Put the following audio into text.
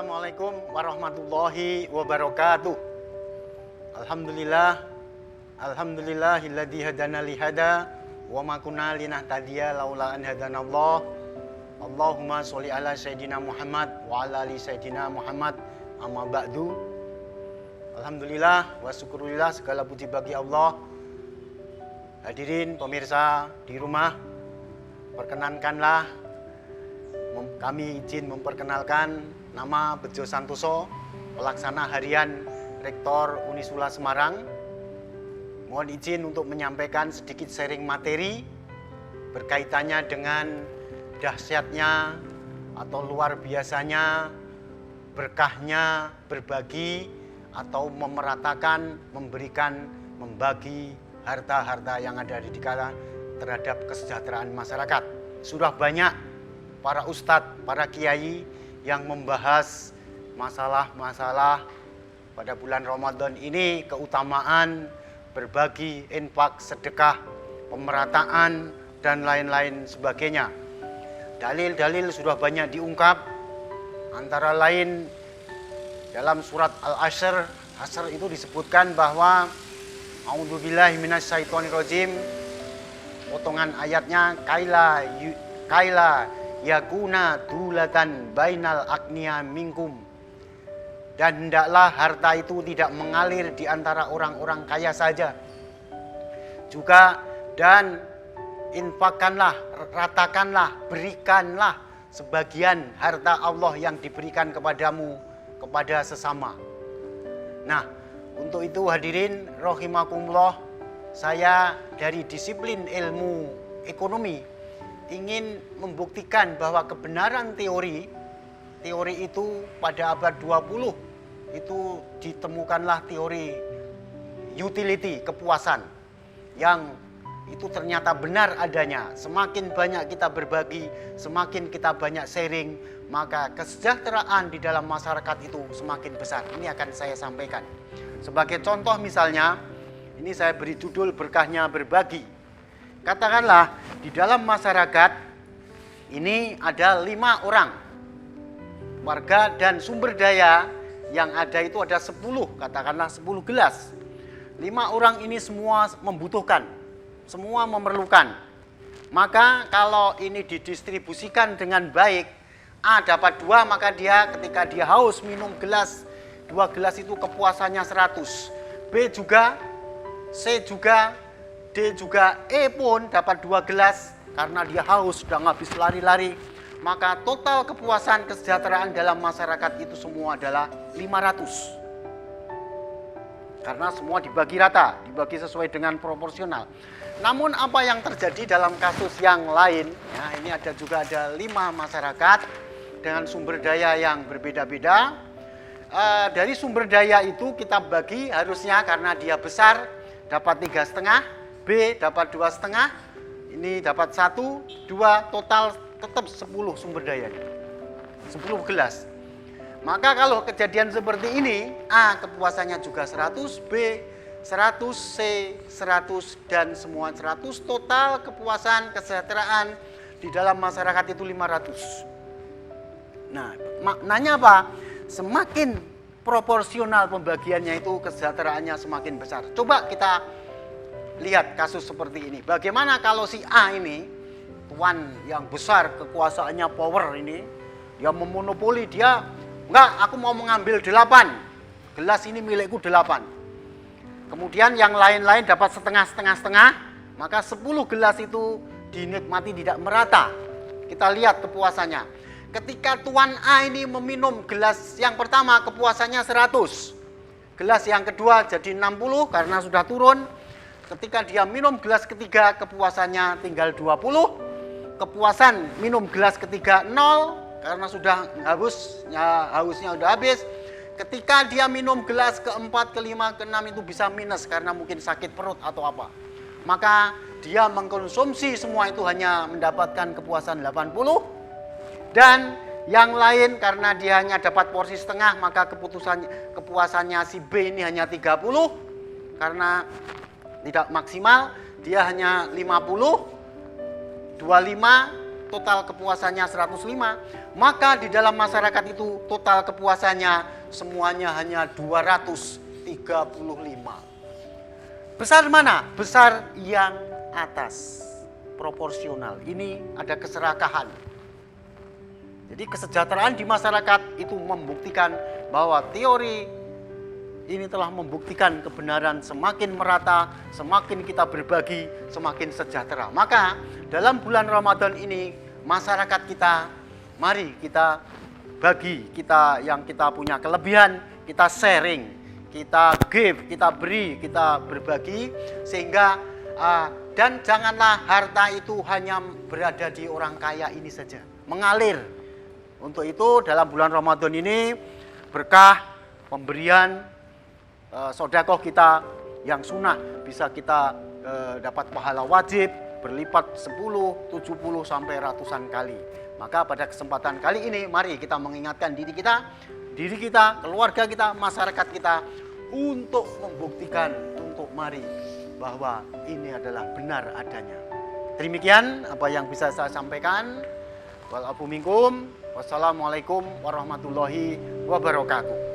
Assalamualaikum warahmatullahi wabarakatuh. Alhamdulillahilladzi hadana li hada wa ma kunna linahtadiya laula an hadanallah. Allahumma sholli ala sayyidina Muhammad wa ala ali sayyidina Muhammad. Amma ba'du. Alhamdulillah wa syukurillah, segala puji bagi Allah. Hadirin pemirsa di rumah, perkenankanlah kami izin memperkenalkan nama Bejo Santoso, pelaksana harian Rektor Unisula Semarang. Mohon izin untuk menyampaikan sedikit sharing materi berkaitannya dengan dahsyatnya atau luar biasanya, berkahnya berbagi atau memeratakan, membagi harta-harta yang ada di kita terhadap kesejahteraan masyarakat. Sudah banyak para ustadz, para kiai yang membahas masalah-masalah pada bulan Ramadan ini, keutamaan berbagi, infak, sedekah, pemerataan, dan lain-lain sebagainya. Dalil-dalil sudah banyak diungkap, antara lain dalam surat Al-Asr itu disebutkan bahwa A'udzubillahi minasyaitonirrajim, potongan ayatnya kaila yakuna dulatan bainal agniya minkum, dan hendaklah harta itu tidak mengalir di antara orang-orang kaya saja juga, dan infakkanlah, ratakanlah, berikanlah sebagian harta Allah yang diberikan kepadamu kepada sesama. Nah, untuk itu hadirin rahimakumullah, saya dari disiplin ilmu ekonomi ingin membuktikan bahwa kebenaran teori itu pada abad 20 itu ditemukanlah teori utility, kepuasan, yang itu ternyata benar adanya. Semakin banyak kita berbagi, semakin kita banyak sharing, maka kesejahteraan di dalam masyarakat itu semakin besar. Ini akan saya sampaikan. Sebagai contoh misalnya, ini saya beri judul berkahnya berbagi. Katakanlah di dalam masyarakat ini ada 5 orang warga dan sumber daya yang ada itu ada 10, katakanlah 10 gelas. 5 orang ini semua membutuhkan, semua memerlukan. Maka kalau ini didistribusikan dengan baik, A dapat 2, maka dia ketika dia haus minum gelas, 2 gelas itu kepuasannya 100. B juga, C juga, D juga, E pun dapat 2 gelas karena dia haus, sudah habis lari-lari. Maka total kepuasan kesejahteraan dalam masyarakat itu semua adalah 500. Karena semua dibagi rata, dibagi sesuai dengan proporsional. Namun apa yang terjadi dalam kasus yang lain, ya, ini ada 5 masyarakat dengan sumber daya yang berbeda-beda. Dari sumber daya itu kita bagi harusnya karena dia besar dapat 3,5, B dapat 2,5, ini dapat 1, 2, total tetap 10 sumber daya, 10 gelas. Maka kalau kejadian seperti ini, A kepuasannya juga 100, B 100, C 100, dan semua 100, total kepuasan kesejahteraan di dalam masyarakat itu 500. Nah, maknanya apa? Semakin proporsional pembagiannya itu kesejahteraannya semakin besar. Coba kita lihat kasus seperti ini. Bagaimana kalau si A ini, tuan yang besar, kekuasaannya power ini, dia memonopoli, dia enggak, aku mau mengambil 8 gelas, ini milikku 8. Kemudian yang lain-lain dapat setengah, maka 10 gelas itu dinikmati tidak merata. Kita lihat kepuasannya. Ketika tuan A ini meminum gelas yang pertama, kepuasannya 100. Gelas yang kedua jadi 60 karena sudah turun. Ketika dia minum gelas ketiga, kepuasannya tinggal 20. Kepuasan minum gelas ketiga 0 karena sudah hausnya sudah habis. Ketika dia minum gelas keempat, kelima, keenam itu bisa minus karena mungkin sakit perut atau apa. Maka dia mengkonsumsi semua itu hanya mendapatkan kepuasan 80. Dan yang lain karena dia hanya dapat porsi setengah, maka kepuasannya si B ini hanya 30 karena tidak maksimal, dia hanya 50, 25, total kepuasannya 105, maka di dalam masyarakat itu total kepuasannya semuanya hanya 235. Besar mana? Besar yang atas, proporsional. Ini ada keserakahan. Jadi kesejahteraan di masyarakat itu membuktikan bahwa teori ini telah membuktikan kebenaran semakin merata, semakin kita berbagi, semakin sejahtera. Maka dalam bulan Ramadan ini masyarakat kita, mari kita bagi, kita yang kita punya kelebihan, kita sharing, kita give, kita beri, kita berbagi, sehingga dan janganlah harta itu hanya berada di orang kaya ini saja, mengalir. Untuk itu dalam bulan Ramadan ini berkah pemberian sedekah kita yang sunnah bisa kita dapat pahala wajib berlipat 10, 70 sampai ratusan kali. Maka pada kesempatan kali ini mari kita mengingatkan diri kita, keluarga kita, masyarakat kita untuk membuktikan, untuk mari bahwa ini adalah benar adanya. Demikian apa yang bisa saya sampaikan. Wal afu minkum. Wassalamualaikum warahmatullahi wabarakatuh.